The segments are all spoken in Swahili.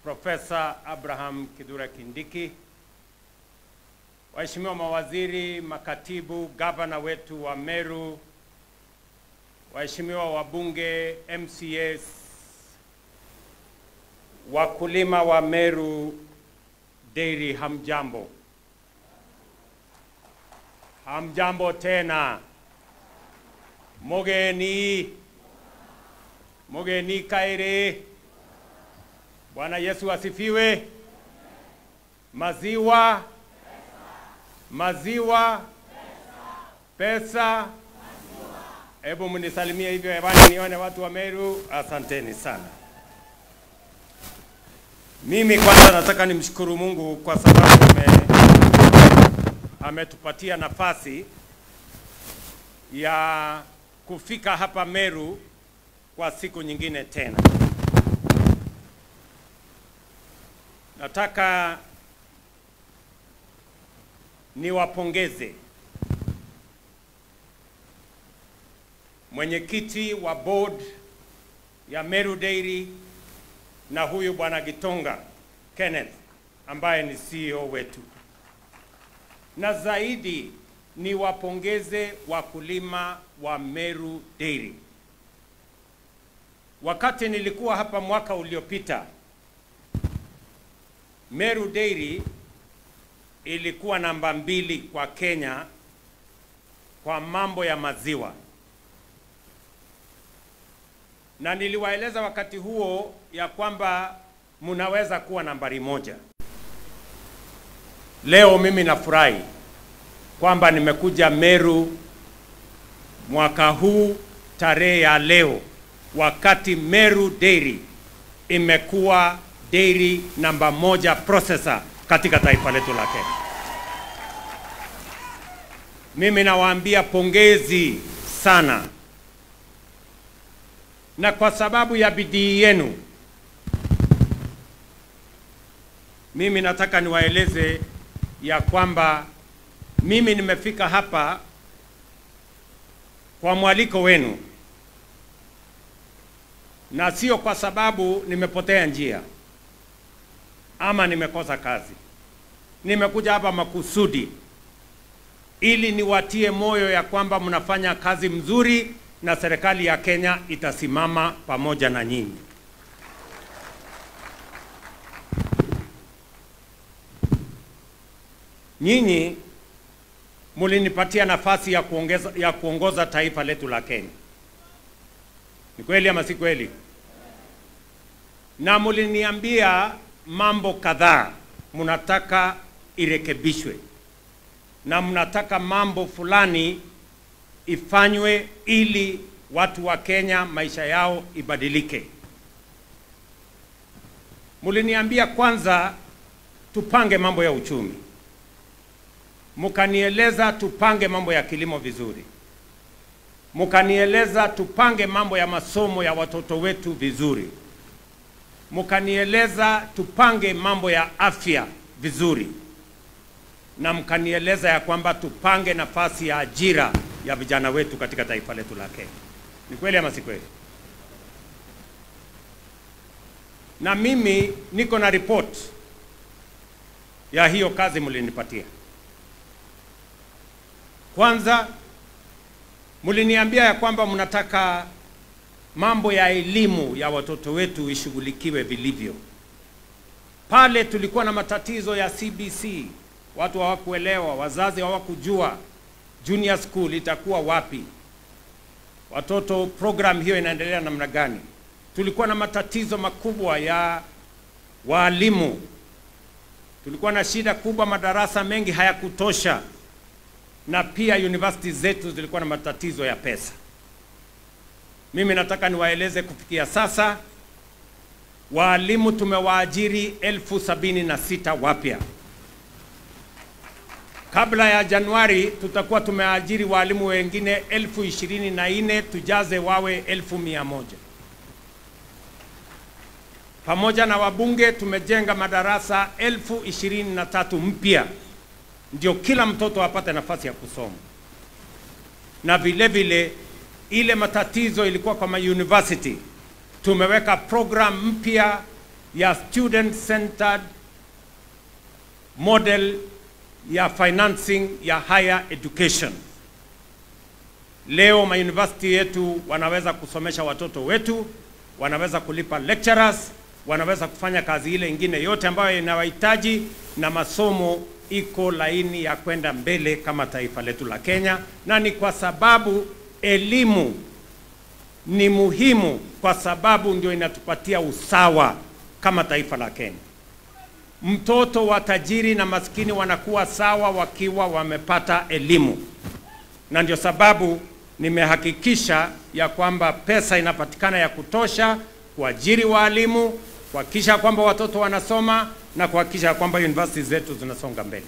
Profesa Abraham Kithure Kindiki, waheshimiwa mawaziri, makatibu, gavana wetu wa Meru, waheshimiwa wabunge, MCAs, wakulima wa Meru Dairy, hamjambo. Hamjambo tena. Mogeni kaire. Bwana Yesu asifiwe. Maziwa, pesa. Hebu mnisalimie hivyo hewani nione watu wa Meru. Asanteni sana. Mimi kwanza nataka nimshukuru Mungu kwa sababu ametupatia nafasi ya kufika hapa Meru kwa siku nyingine tena. Nataka niwapongeze mwenyekiti wa board ya Meru Dairy na huyu bwana Gitonga Kenneth ambaye ni CEO wetu. Na zaidi niwapongeze wakulima wa Meru Dairy. Wakati nilikuwa hapa mwaka uliopita, Meru Dairy ilikuwa namba 2 kwa Kenya kwa mambo ya maziwa. Na niliwaeleza wakati huo ya kwamba munaweza kuwa nambari 1. Leo mimi nafurahi kwamba nimekuja Meru mwaka huu tarehe ya leo, wakati Meru Dairy imekuwa dairy namba 1 processor katika taifa letu la Kenya. Mimi nawaambia pongezi sana. Na kwa sababu ya bidii yenu, mimi nataka niwaeleze ya kwamba mimi nimefika hapa kwa mwaliko wenu, na sio kwa sababu nimepotea njia ama nimekosa kazi. Nimekuja hapa makusudi ili niwatie moyo ya kwamba mnafanya kazi mzuri na serikali ya Kenya itasimama pamoja na nyinyi. Nyinyi mulinipatia nafasi ya kuongoza taifa letu la Kenya. Ni kweli ama si kweli? Na muliniambia mambo kadhaa mnataka irekebishwe, na mnataka mambo fulani ifanywe ili watu wa Kenya maisha yao ibadilike. Muliniambia kwanza tupange mambo ya uchumi. Mukanieleza tupange mambo ya kilimo vizuri. Mukanieleza tupange mambo ya masomo ya watoto wetu vizuri. Mukanieleza tupange mambo ya afya vizuri. Na mkanieleza ya kwamba tupange nafasi ya ajira ya vijana wetu katika taifa letu la Kenya. Ni kweli ama si kweli? Na mimi niko na report ya hiyo kazi mlinipatia. Kwanza muliniambia ya kwamba mnataka mambo ya elimu ya watoto wetu ishughulikiwe vilivyo. Pale tulikuwa na matatizo ya CBC, watu hawakuelewa, wazazi hawakujua junior school itakuwa wapi, watoto program hiyo inaendelea namna gani. Tulikuwa na matatizo makubwa ya walimu. Tulikuwa na shida kubwa, madarasa mengi hayakutosha, na pia university zetu zilikuwa na matatizo ya pesa. Mimi nataka niwaeleze kufikia sasa walimu tumewaajiri 76,000 wapya. Kabla ya Januari tutakuwa tumeajiri walimu wengine 24,000 tujaze wawe 1,100. Pamoja na wabunge tumejenga madarasa 23,000 mpya, ndio kila mtoto apate nafasi ya kusoma. Na vile vile ile matatizo ilikuwa kwa university tumeweka program mpya ya student centered model ya financing ya higher education. Leo mauniversity yetu wanaweza kusomesha watoto wetu, wanaweza kulipa lecturers, wanaweza kufanya kazi ile ingine yote ambayo inawahitaji, na masomo iko laini ya kwenda mbele kama taifa letu la Kenya, na ni kwa sababu elimu ni muhimu, kwa sababu ndio inatupatia usawa kama taifa la Kenya. Mtoto wa tajiri na maskini wanakuwa sawa wakiwa wamepata elimu, na ndio sababu nimehakikisha ya kwamba pesa inapatikana ya kutosha kuajiri walimu, kuhakikisha kwamba watoto wanasoma na kuhakikisha kwamba universities zetu zinasonga mbele.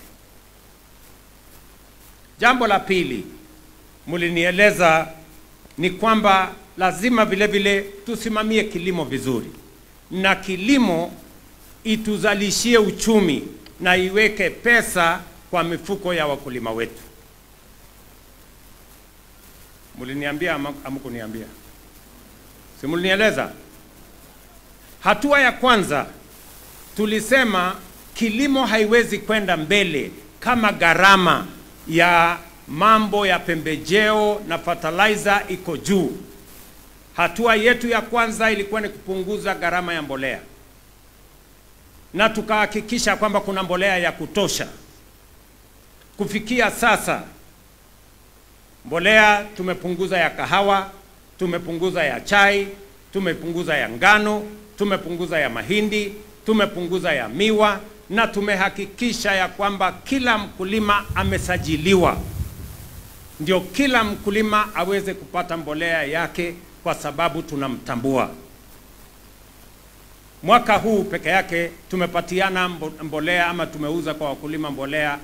Jambo la pili mulinieleza ni kwamba lazima vile vile tusimamie kilimo vizuri, na kilimo ituzalishie uchumi na iweke pesa kwa mifuko ya wakulima wetu. Muliniambia amkuniambia? Si mulinieleza? Hatua ya kwanza tulisema kilimo haiwezi kwenda mbele kama gharama ya mambo ya pembejeo na fertilizer iko juu. Hatua yetu ya kwanza ilikuwa ni kupunguza gharama ya mbolea, na tukahakikisha kwamba kuna mbolea ya kutosha. Kufikia sasa mbolea tumepunguza ya kahawa, tumepunguza ya chai, tumepunguza ya ngano, tumepunguza ya mahindi, tumepunguza ya miwa, na tumehakikisha ya kwamba kila mkulima amesajiliwa, ndio kila mkulima aweze kupata mbolea yake, kwa sababu tunamtambua. Mwaka huu peke yake tumepatiana mbolea ama tumeuza kwa wakulima mbolea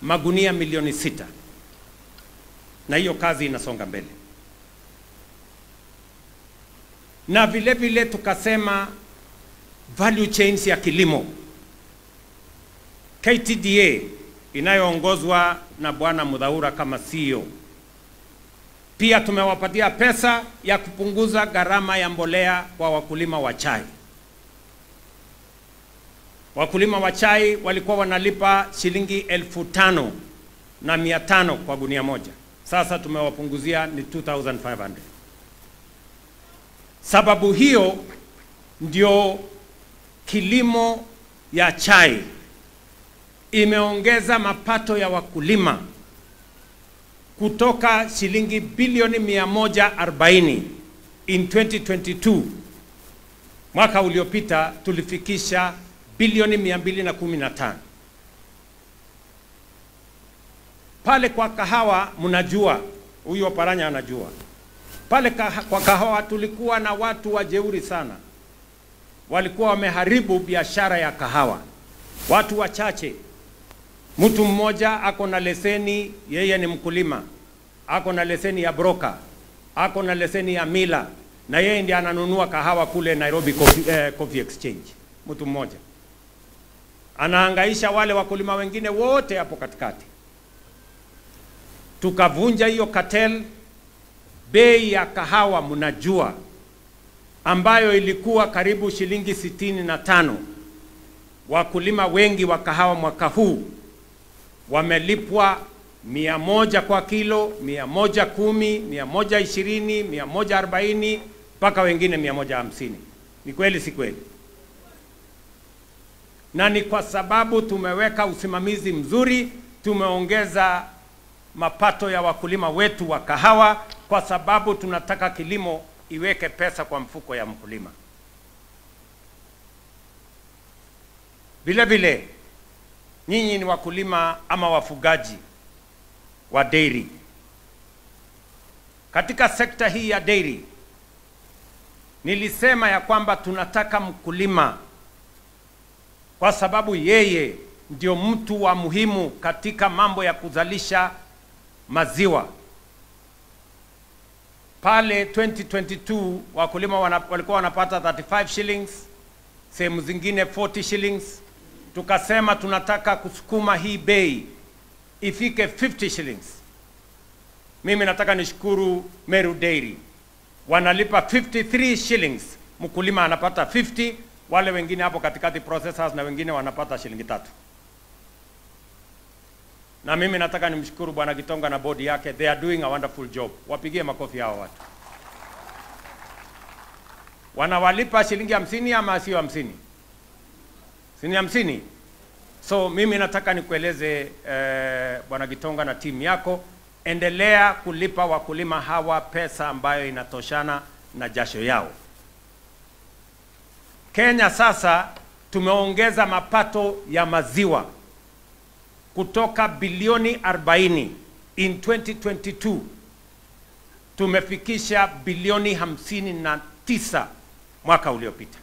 magunia milioni 6, na hiyo kazi inasonga mbele. Na vile vile tukasema value chains ya kilimo, KTDA inayoongozwa na Bwana Mudhaura kama CEO, pia tumewapatia pesa ya kupunguza gharama ya mbolea kwa wakulima wa chai. Wakulima wa chai walikuwa wanalipa shilingi 5,500 kwa gunia moja. Sasa tumewapunguzia ni 2,500. Sababu hiyo ndio kilimo ya chai imeongeza mapato ya wakulima kutoka shilingi bilioni 140 in 2022. Mwaka uliopita tulifikisha bilioni 215. Pale kwa kahawa, mnajua, huyu Oparanya anajua, pale kwa kahawa tulikuwa na watu wajeuri sana, walikuwa wameharibu biashara ya kahawa. Watu wachache, mtu mmoja ako na leseni, yeye ni mkulima, ako na leseni ya broker, ako na leseni ya mila, na yeye ndiye ananunua kahawa kule Nairobi Coffee Exchange. Mtu mmoja anahangaisha wale wakulima wengine wote hapo katikati. Tukavunja hiyo cartel. Bei ya kahawa mnajua, ambayo ilikuwa karibu shilingi 65, wakulima wengi wa kahawa mwaka huu wamelipwa 100 kwa kilo, 110, 120, 140, mpaka wengine 150. Ni kweli si kweli? Na ni kwa sababu tumeweka usimamizi mzuri, tumeongeza mapato ya wakulima wetu wa kahawa, kwa sababu tunataka kilimo iweke pesa kwa mfuko ya mkulima. Vile vile nyinyi ni wakulima ama wafugaji wa dairy. Katika sekta hii ya dairy nilisema ya kwamba tunataka mkulima, kwa sababu yeye ndio mtu wa muhimu katika mambo ya kuzalisha maziwa. Pale 2022 wakulima walikuwa wanapata 35 shillings, sehemu zingine 40 shillings. Tukasema tunataka kusukuma hii bei ifike 50 shillings. Mimi nataka nishukuru Meru Dairy, wanalipa 53 shillings mkulima anapata 50, wale wengine hapo katikati processors na wengine wanapata shilingi 3. Na mimi nataka nimshukuru Bwana Gitonga na bodi yake, they are doing a wonderful job. Wapigie makofi hao watu. Wanawalipa shilingi 50 ama sio 50? Si ni 50? So mimi nataka nikueleze Bwana Gitonga na timu yako, endelea kulipa wakulima hawa pesa ambayo inatoshana na jasho yao. Kenya sasa tumeongeza mapato ya maziwa kutoka bilioni 40 in 2022 tumefikisha bilioni 59 mwaka uliopita.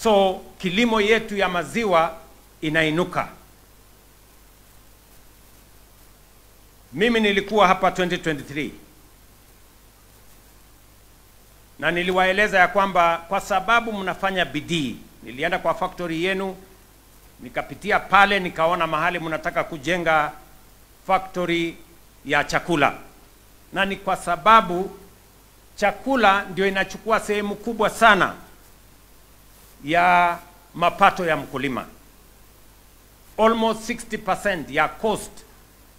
So kilimo yetu ya maziwa inainuka. Mimi nilikuwa hapa 2023 na niliwaeleza ya kwamba kwa sababu mnafanya bidii, nilienda kwa factory yenu, nikapitia pale, nikaona mahali mnataka kujenga factory ya chakula, na ni kwa sababu chakula ndio inachukua sehemu kubwa sana ya mapato ya mkulima. Almost 60% ya cost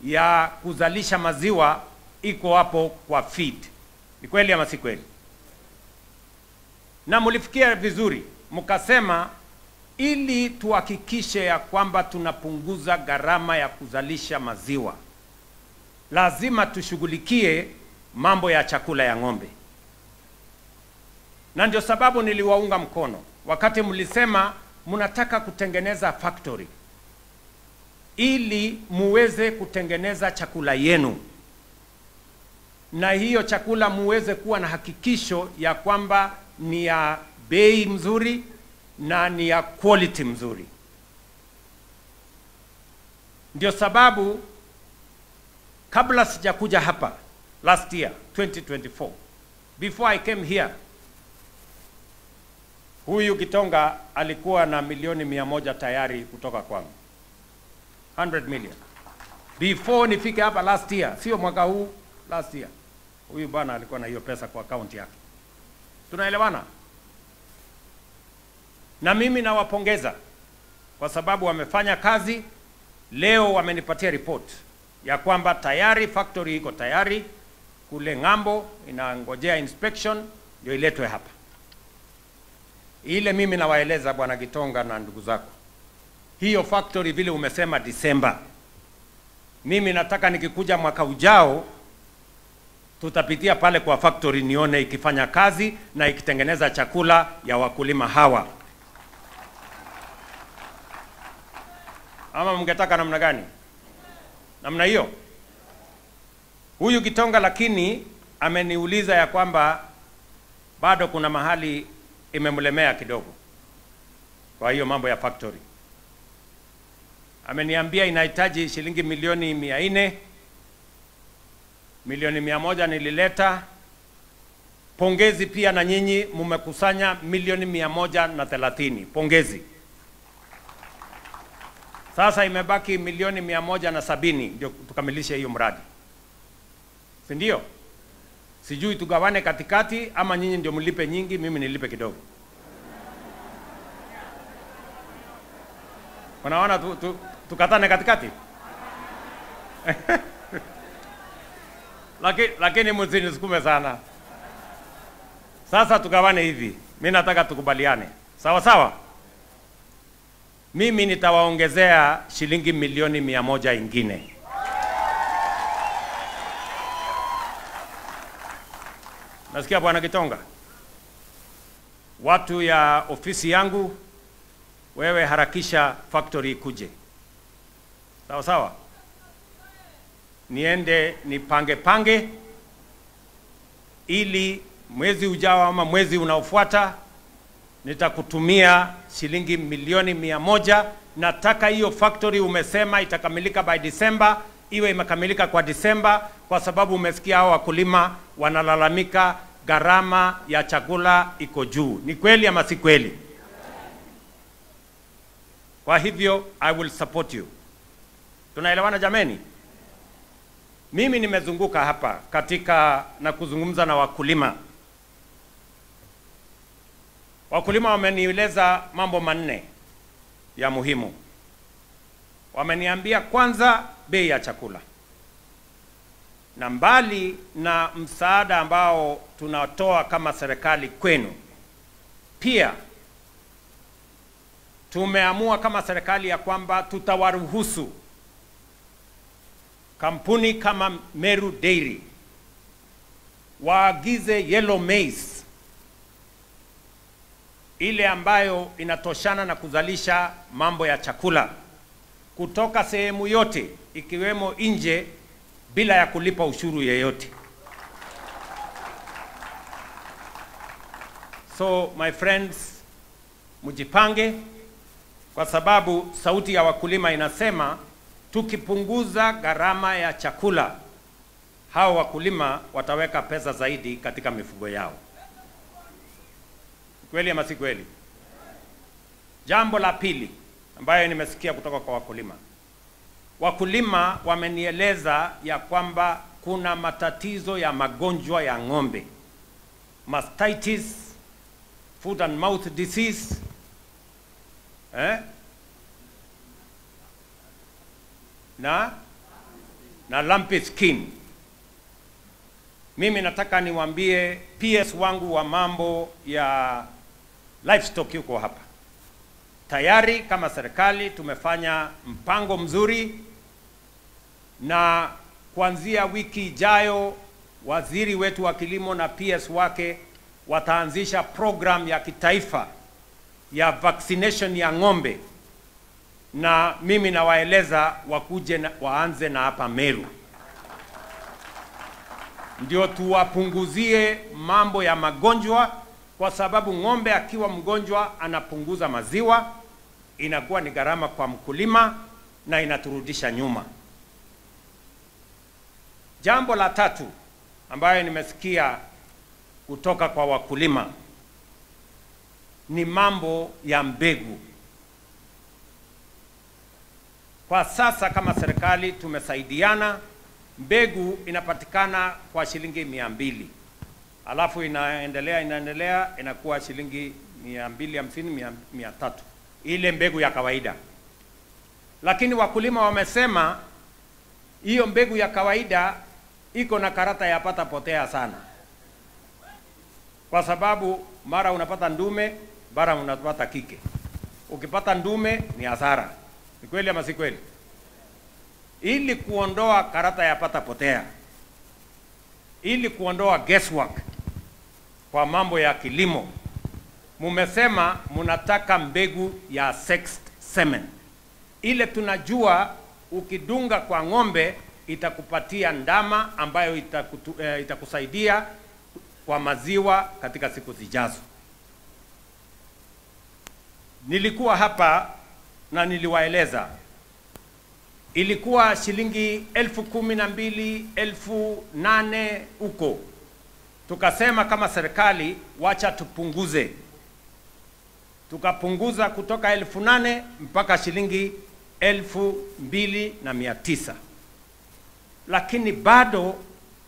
ya kuzalisha maziwa iko hapo kwa feed. Ni kweli ama si kweli? Na mlifikia vizuri, mkasema ili tuhakikishe ya kwamba tunapunguza gharama ya kuzalisha maziwa, lazima tushughulikie mambo ya chakula ya ng'ombe. Na ndio sababu niliwaunga mkono wakati mlisema mnataka kutengeneza factory ili muweze kutengeneza chakula yenu, na hiyo chakula muweze kuwa na hakikisho ya kwamba ni ya bei mzuri na ni ya quality mzuri. Ndio sababu kabla sijakuja hapa last year 2024, before I came here, huyu Gitonga alikuwa na milioni 100 tayari kutoka kwangu, 100 million before nifike hapa last year, sio mwaka huu, last year. Huyu bwana alikuwa na hiyo pesa kwa account yake. Tunaelewana? Na mimi nawapongeza kwa sababu wamefanya kazi. Leo wamenipatia report ya kwamba tayari factory iko tayari kule ng'ambo, inangojea inspection ndio iletwe hapa. Ile mimi nawaeleza Bwana Gitonga na ndugu zako, hiyo factory vile umesema Disemba, mimi nataka nikikuja mwaka ujao tutapitia pale kwa factory nione ikifanya kazi na ikitengeneza chakula ya wakulima hawa. Ama mngetaka namna gani? Namna hiyo? Huyu Gitonga lakini ameniuliza ya kwamba bado kuna mahali imemlemea kidogo kwa hiyo mambo ya factory. Ameniambia inahitaji shilingi milioni 400, milioni 100 nilileta. Pongezi pia na nyinyi mumekusanya milioni 130. Pongezi. Sasa imebaki milioni 170 ndio tukamilishe hiyo mradi. Si ndio? Sijui tugawane katikati ama nyinyi ndio mlipe nyingi, mimi nilipe kidogo. Unaona tukatane katikati? Lakini msinisukume sana. Sasa tugawane hivi. Mimi nataka tukubaliane. Sawa sawa? Mimi nitawaongezea shilingi milioni 100 ingine. Nasikia Bwana Gitonga? Watu ya ofisi yangu, wewe harakisha factory ikuje. Sawa sawa? Niende nipange ili mwezi ujao ama mwezi unaofuata nitakutumia shilingi milioni 100. Nataka hiyo factory umesema itakamilika by December, iwe imekamilika kwa December, kwa sababu umesikia hao wakulima wanalalamika gharama ya chakula iko juu. Ni kweli ama si kweli? Kwa hivyo I will support you. Tunaelewana jameni? Mimi nimezunguka hapa katika na kuzungumza na wakulima Wakulima wamenieleza mambo manne ya muhimu. Wameniambia kwanza bei ya chakula. Na mbali na msaada ambao tunatoa kama serikali kwenu, pia tumeamua kama serikali ya kwamba tutawaruhusu kampuni kama Meru Dairy waagize yellow maize, ile ambayo inatoshana na kuzalisha mambo ya chakula kutoka sehemu yote ikiwemo nje bila ya kulipa ushuru yeyote. So my friends, mjipange, kwa sababu sauti ya wakulima inasema tukipunguza gharama ya chakula, hao wakulima wataweka pesa zaidi katika mifugo yao. Kweli ama si kweli? Jambo la pili ambayo nimesikia kutoka kwa wakulima. Wakulima wamenieleza ya kwamba kuna matatizo ya magonjwa ya ng'ombe. Mastitis, foot and mouth disease, na lumpy skin. Mimi nataka niwaambie PS wangu wa mambo ya livestock yuko hapa. Tayari kama serikali tumefanya mpango mzuri, na kuanzia wiki ijayo waziri wetu wa kilimo na PS wake wataanzisha program ya kitaifa ya vaccination ya ng'ombe, na mimi nawaeleza wakuje waanze na hapa Meru, ndio tuwapunguzie mambo ya magonjwa, kwa sababu ng'ombe akiwa mgonjwa anapunguza maziwa, inakuwa ni gharama kwa mkulima na inaturudisha nyuma. Jambo la tatu ambayo nimesikia kutoka kwa wakulima ni mambo ya mbegu. Kwa sasa kama serikali tumesaidiana, mbegu inapatikana kwa shilingi 200. Alafu inaendelea inakuwa shilingi 250, 300. Ile mbegu ya kawaida. Lakini wakulima wamesema hiyo mbegu ya kawaida iko na karata ya pata potea sana. Kwa sababu mara unapata ndume, mara unapata kike. Ukipata ndume ni hasara. Ni kweli ama si kweli? Ili kuondoa karata ya pata potea, ili kuondoa guesswork kwa mambo ya kilimo, mumesema munataka mbegu ya sexed semen. Ile tunajua ukidunga kwa ng'ombe itakupatia ndama ambayo itakusaidia kwa maziwa katika siku zijazo. Nilikuwa hapa na niliwaeleza ilikuwa shilingi 12,000, 8,000 huko. Tukasema kama serikali wacha tupunguze. Tukapunguza kutoka 8,000 mpaka shilingi 2,900. Lakini bado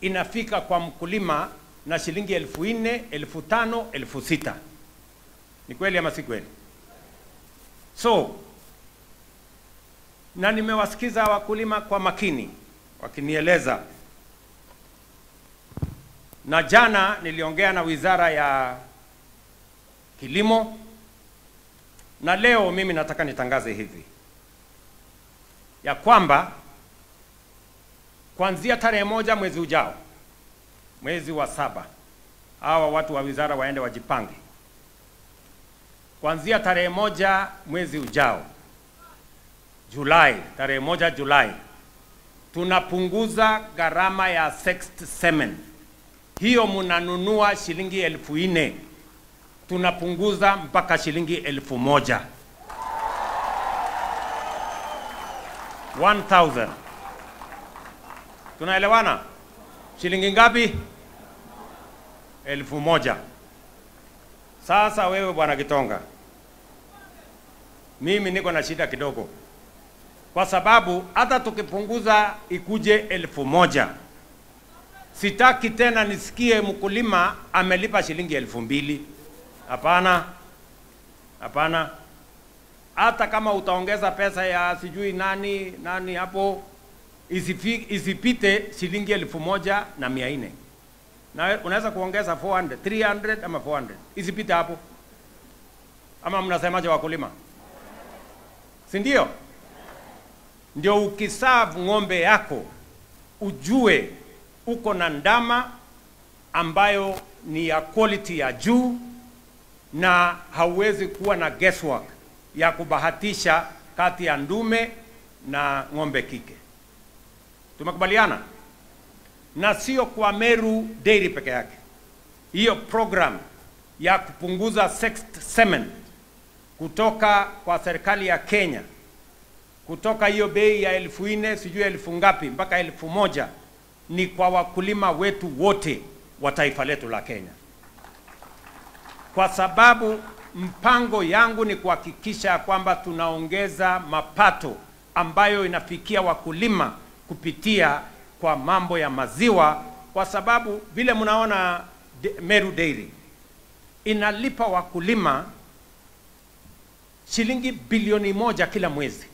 inafika kwa mkulima na shilingi 4,000, 5,000, 6,000. Ni kweli ama si kweli? So, na nimewasikiza wakulima kwa makini wakinieleza. Na jana niliongea na Wizara ya Kilimo, na leo mimi nataka nitangaze hivi ya kwamba kuanzia tarehe 1 mwezi ujao, mwezi wa 7, hawa watu wa wizara waende wajipange. Kuanzia tarehe 1 mwezi ujao, Julai, tarehe 1 Julai, tunapunguza gharama ya sexed semen. Hiyo munanunua shilingi 4,000, tunapunguza mpaka shilingi 1,000. 1,000. Tunaelewana? Shilingi ngapi? 1,000. Sasa wewe bwana Gitonga, mimi niko na shida kidogo, kwa sababu hata tukipunguza ikuje 1,000, sitaki tena nisikie mkulima amelipa shilingi 2,000. Hapana, Hapana. Hata kama utaongeza pesa ya sijui nani hapo, isipite shilingi 1,400. Na unaweza kuongeza 400, 300 ama 400. Isipite hapo. Ama mnasemaje wakulima? Si ndio? Ndio ukiserve ng'ombe yako ujue uko na ndama ambayo ni ya quality ya juu, na hauwezi kuwa na guesswork ya kubahatisha kati ya ndume na ng'ombe kike. Tumekubaliana? Na sio kwa Meru Dairy peke yake. Hiyo program ya kupunguza sexed semen kutoka kwa serikali ya Kenya, kutoka hiyo bei ya 4,000 sijui 1,000 ngapi mpaka 1,000, ni kwa wakulima wetu wote wa taifa letu la Kenya. Kwa sababu mpango yangu ni kuhakikisha kwamba tunaongeza mapato ambayo inafikia wakulima kupitia kwa mambo ya maziwa, kwa sababu vile mnaona Meru Dairy inalipa wakulima shilingi bilioni 1 kila mwezi.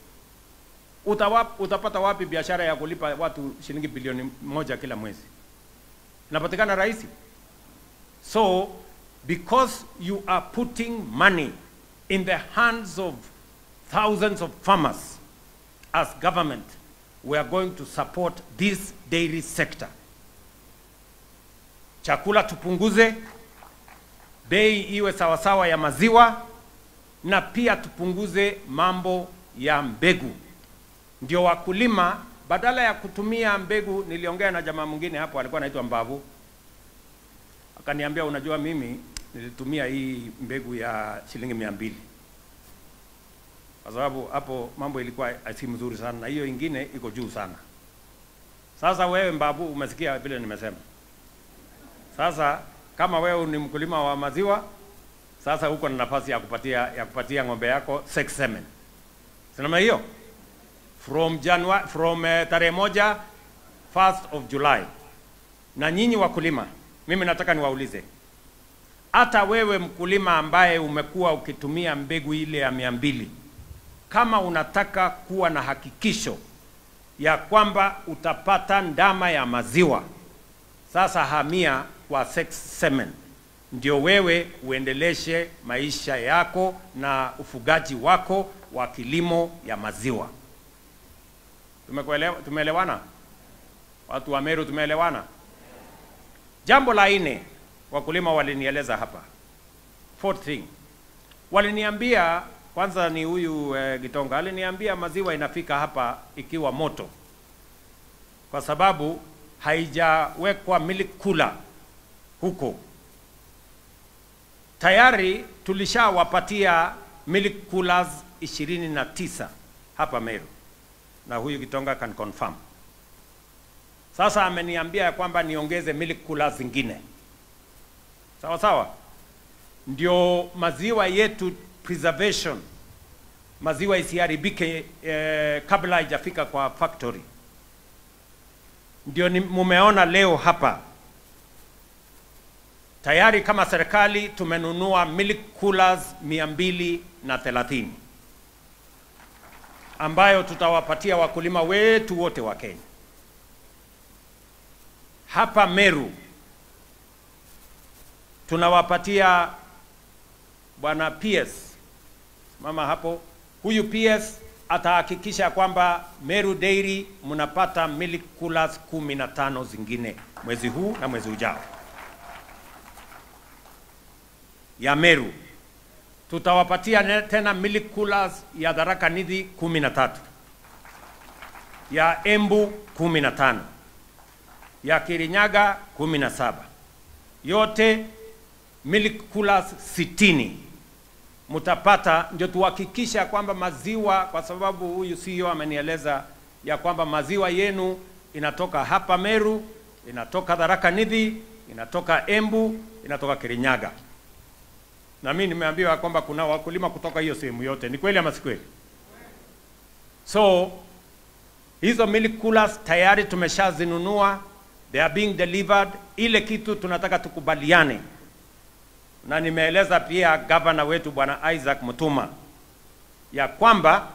Utapata wapi biashara ya kulipa watu shilingi bilioni 1 kila mwezi? Inapatikana rahisi. So because you are putting money in the hands of thousands of farmers, as government, we are going to support this dairy sector. Chakula tupunguze, bei iwe sawasawa ya maziwa, na pia tupunguze mambo ya mbegu. Ndio wakulima badala ya kutumia mbegu. Niliongea na jamaa mwingine hapo alikuwa anaitwa Mbavu. Akaniambia, unajua mimi nilitumia hii mbegu ya shilingi 200. Kwa sababu hapo mambo ilikuwa si mzuri sana na hiyo ingine iko juu sana. Sasa wewe Mbavu umesikia vile nimesema. Sasa kama wewe ni mkulima wa maziwa, sasa uko na nafasi ya kupatia ng'ombe yako sex semen. Sema hiyo from tarehe 1 1st of July. Na nyinyi wakulima, mimi nataka niwaulize, hata wewe mkulima ambaye umekuwa ukitumia mbegu ile ya 200, kama unataka kuwa na hakikisho ya kwamba utapata ndama ya maziwa, sasa hamia kwa sex semen, ndio wewe uendeleshe maisha yako na ufugaji wako wa kilimo ya maziwa. Tumeelewana? Watu wa Meru tumeelewana? Jambo la 4, wakulima walinieleza hapa. 4th thing. Waliniambia, kwanza ni huyu Gitonga, aliniambia maziwa inafika hapa ikiwa moto. Kwa sababu haijawekwa milk cooler huko. Tayari tulishawapatia milk coolers 29 hapa Meru. Na huyu Gitonga can confirm. Sasa ameniambia kwamba niongeze milk coolers zingine. Sawa sawa? Ndio maziwa yetu preservation, maziwa isiharibike kabla haijafika kwa factory. Ndio mumeona leo hapa tayari kama serikali tumenunua milk coolers 230 ambayo tutawapatia wakulima wetu wote wa Kenya. Hapa Meru tunawapatia bwana PS, mama hapo, huyu PS atahakikisha kwamba Meru Dairy mnapata milk coolers 15 zingine mwezi huu na mwezi ujao. Ya Meru tutawapatia tena milk coolers ya Tharaka Nithi 13, ya Embu 15, ya Kirinyaga 17, yote milk coolers 60 mutapata. Ndio tuhakikisha kwamba maziwa, kwa sababu huyu CEO amenieleza ya kwamba maziwa yenu inatoka hapa Meru, inatoka Tharaka Nithi, inatoka Embu, inatoka Kirinyaga. Na mimi nimeambiwa kwamba kuna wakulima kutoka hiyo sehemu yote. Ni kweli ama si kweli? So hizo milk coolers tayari tumeshazinunua, they are being delivered. Ile kitu tunataka tukubaliane na nimeeleza pia gavana wetu Bwana Isaac Mutuma ya kwamba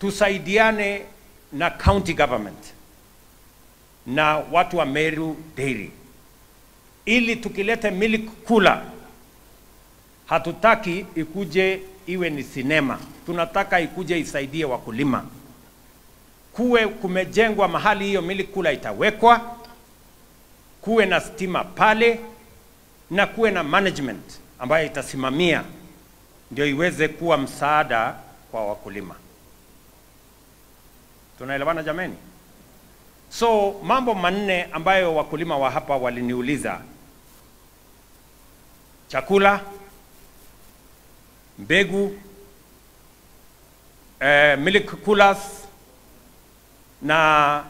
tusaidiane na county government na watu wa Meru Dairy ili tukilete milk cooler, hatutaki ikuje iwe ni sinema, tunataka ikuje isaidie wakulima. Kuwe kumejengwa mahali hiyo milk cooler itawekwa, kuwe na stima pale, na kuwe na management ambayo itasimamia ndio iweze kuwa msaada kwa wakulima. Tunaelewana jameni? So mambo manne ambayo wakulima wa hapa waliniuliza: chakula, mbegu, milk coolers na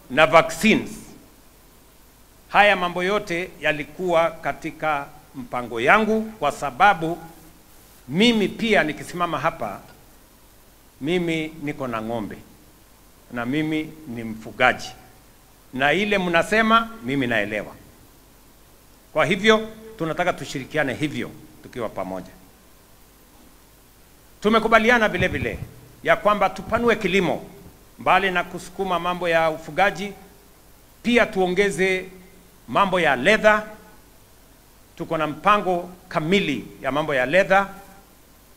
vaccines. Haya mambo yote yalikuwa katika mpango yangu, kwa sababu mimi pia nikisimama hapa, mimi niko na ng'ombe na mimi ni mfugaji, na ile mnasema mimi naelewa. Kwa hivyo tunataka tushirikiane hivyo tukiwa pamoja. Tumekubaliana vile vile ya kwamba tupanue kilimo, mbali na kusukuma mambo ya ufugaji, pia tuongeze mambo ya leather. Tuko na mpango kamili ya mambo ya leather.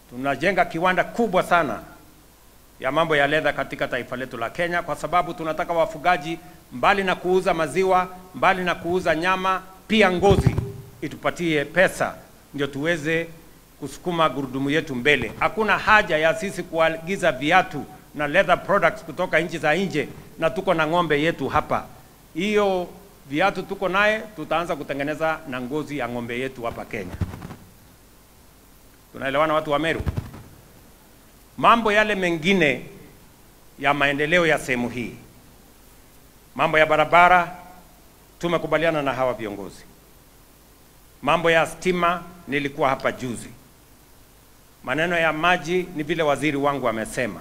Tunajenga kiwanda kubwa sana ya mambo ya leather katika taifa letu la Kenya, kwa sababu tunataka wafugaji, mbali na kuuza maziwa, mbali na kuuza nyama, pia ngozi itupatie pesa, ndio tuweze kusukuma gurudumu yetu mbele. Hakuna haja ya sisi kuagiza viatu na leather products kutoka nchi za nje na tuko na ng'ombe yetu hapa. Hiyo viatu tuko naye, tutaanza kutengeneza na ngozi ya ng'ombe yetu hapa Kenya. Tunaelewana watu wa Meru? Mambo yale mengine ya maendeleo ya sehemu hii, mambo ya barabara, tumekubaliana na hawa viongozi. Mambo ya stima, nilikuwa hapa juzi. Maneno ya maji ni vile waziri wangu amesema.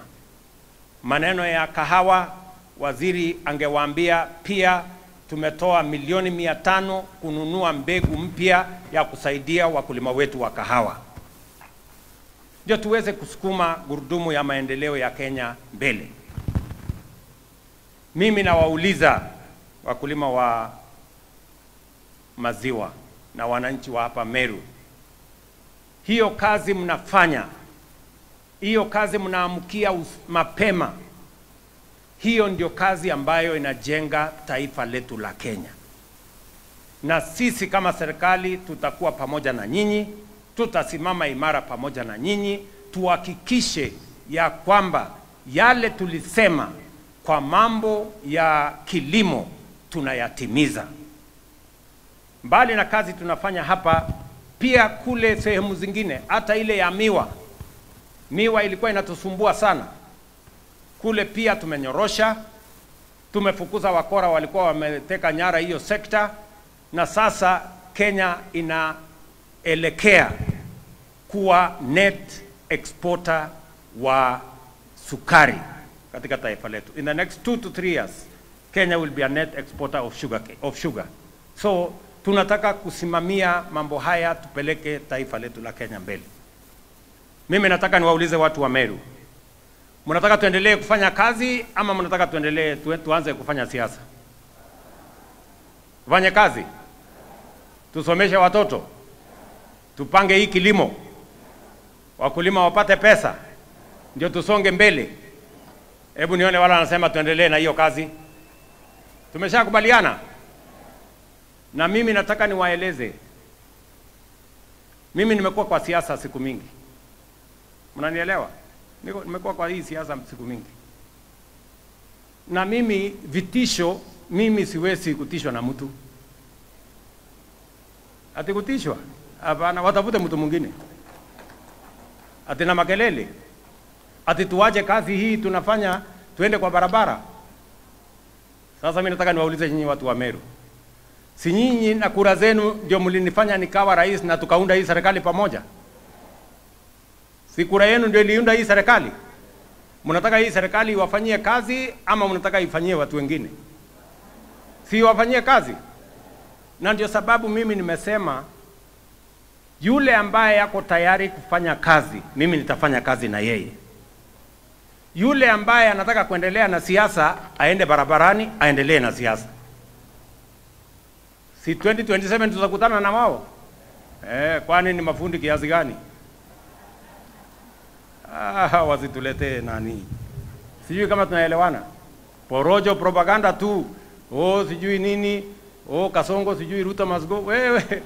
Maneno ya kahawa, waziri angewaambia pia tumetoa milioni 500 kununua mbegu mpya ya kusaidia wakulima wetu wa kahawa, ndio tuweze kusukuma gurudumu ya maendeleo ya Kenya mbele. Mimi nawauliza wakulima wa maziwa na wananchi wa hapa Meru, hiyo kazi mnafanya, hiyo kazi mnaamkia mapema, hiyo ndio kazi ambayo inajenga taifa letu la Kenya. Na sisi kama serikali tutakuwa pamoja na nyinyi, tutasimama imara pamoja na nyinyi, tuhakikishe ya kwamba yale tulisema kwa mambo ya kilimo tunayatimiza. Mbali na kazi tunafanya hapa, pia kule sehemu zingine, hata ile ya miwa ilikuwa inatusumbua sana. Kule pia tumenyorosha, tumefukuza wakora walikuwa wameteka nyara hiyo sekta, na sasa Kenya inaelekea kuwa net exporter wa sukari katika taifa letu. In the next 2 to 3 years, Kenya will be a net exporter of sugar. So tunataka kusimamia mambo haya, tupeleke taifa letu la Kenya mbele. Mimi nataka niwaulize watu wa Meru, mnataka tuendelee kufanya kazi ama mnataka tuanze kufanya siasa? Tufanye kazi, tusomeshe watoto, tupange hii kilimo, wakulima wapate pesa, ndio tusonge mbele. Hebu nione wala wanasema tuendelee na hiyo kazi. Tumeshakubaliana. Na mimi nataka niwaeleze, mimi nimekuwa kwa siasa siku mingi. Mnanielewa? Nimekuwa kwa hii siasa siku mingi. Na mimi vitisho, mimi siwezi kutishwa na mtu. Ati kutishwa? Hapana, watafute mtu mwingine. Ati na makelele. Ati tuache kazi hii tunafanya tuende kwa barabara. Sasa mimi nataka niwaulize nyinyi watu wa Meru. Si nyinyi na kura zenu ndio mlinifanya nikawa rais na tukaunda hii serikali pamoja? Si kura yenu ndio iliunda hii serikali? Mnataka hii serikali iwafanyie kazi ama mnataka ifanyie watu wengine? si wafanyie kazi. Na ndio sababu mimi nimesema yule ambaye yako tayari kufanya kazi, mimi nitafanya kazi na yeye. Yule ambaye anataka kuendelea na siasa, aende barabarani, aendelee na siasa. Si 2027 tutakutana na wao? Kwani ni mafundi kiasi gani? Wasituletee nani. Sijui kama tunaelewana. Porojo, propaganda tu. Sijui nini. Kasongo, sijui Ruto must go. Wewe.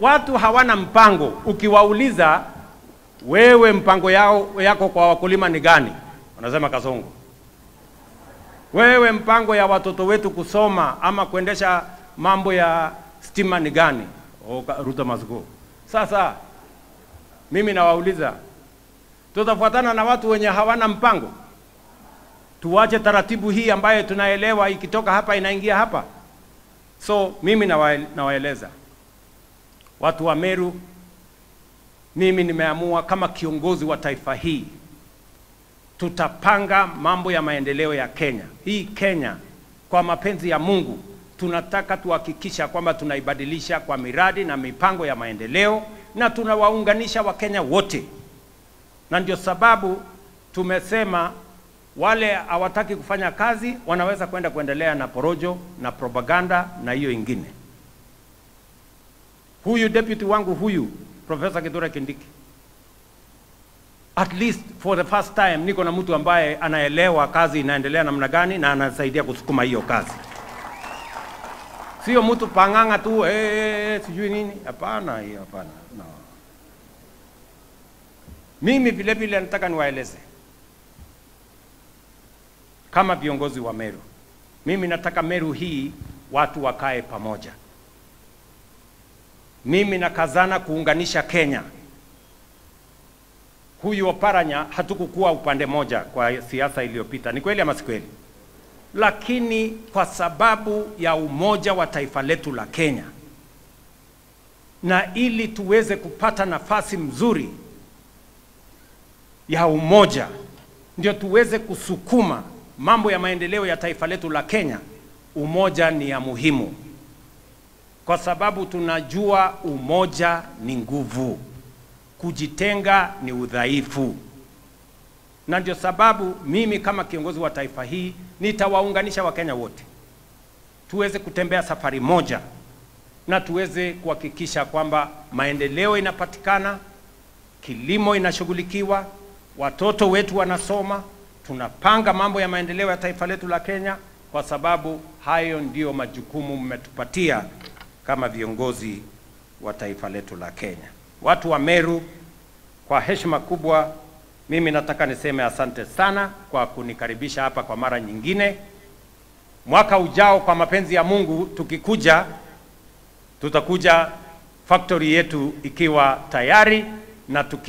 Watu hawana mpango. Ukiwauliza, wewe mpango yako kwa wakulima ni gani? Wanasema Kasongo. Wewe mpango ya watoto wetu kusoma ama kuendesha mambo ya stima ni gani? Ruto must go. Sasa mimi nawauliza, tutafuatana na watu wenye hawana mpango? Tuwache taratibu hii ambayo tunaelewa ikitoka hapa inaingia hapa. So mimi nawaeleza watu wa Meru, mimi nimeamua kama kiongozi wa taifa hii, tutapanga mambo ya maendeleo ya Kenya. Hii Kenya kwa mapenzi ya Mungu tunataka tuhakikisha kwamba tunaibadilisha kwa miradi na mipango ya maendeleo, na tunawaunganisha Wakenya wote. Na ndio sababu tumesema wale hawataki kufanya kazi wanaweza kuendelea na porojo na propaganda na hiyo ingine. Huyu deputy wangu huyu Professor Kithure Kindiki, at least for the first time niko na mtu ambaye anaelewa kazi inaendelea namna gani na anasaidia kusukuma hiyo kazi. Sio mtu panganga tu sijui nini. Hapana, hiyo hapana. No. Mimi vile vile nataka niwaeleze kama viongozi wa Meru. Mimi nataka Meru hii watu wakae pamoja. Mimi nakazana kuunganisha Kenya. Huyu Oparanya hatukukuwa upande moja kwa siasa iliyopita. Ni kweli ama si kweli? Lakini kwa sababu ya umoja wa taifa letu la Kenya, na ili tuweze kupata nafasi mzuri ya umoja, ndio tuweze kusukuma mambo ya maendeleo ya taifa letu la Kenya, umoja ni ya muhimu. Kwa sababu tunajua umoja ni nguvu, kujitenga ni udhaifu. Na ndio sababu mimi kama kiongozi wa taifa hii nitawaunganisha Wakenya wote, tuweze kutembea safari moja na tuweze kuhakikisha kwamba maendeleo inapatikana, kilimo inashughulikiwa, watoto wetu wanasoma, tunapanga mambo ya maendeleo ya taifa letu la Kenya, kwa sababu hayo ndio majukumu mmetupatia kama viongozi wa taifa letu la Kenya. Watu wa Meru, kwa heshima kubwa, mimi nataka niseme asante sana kwa kunikaribisha hapa kwa mara nyingine. Mwaka ujao kwa mapenzi ya Mungu tukikuja, tutakuja factory yetu ikiwa tayari na tukiwa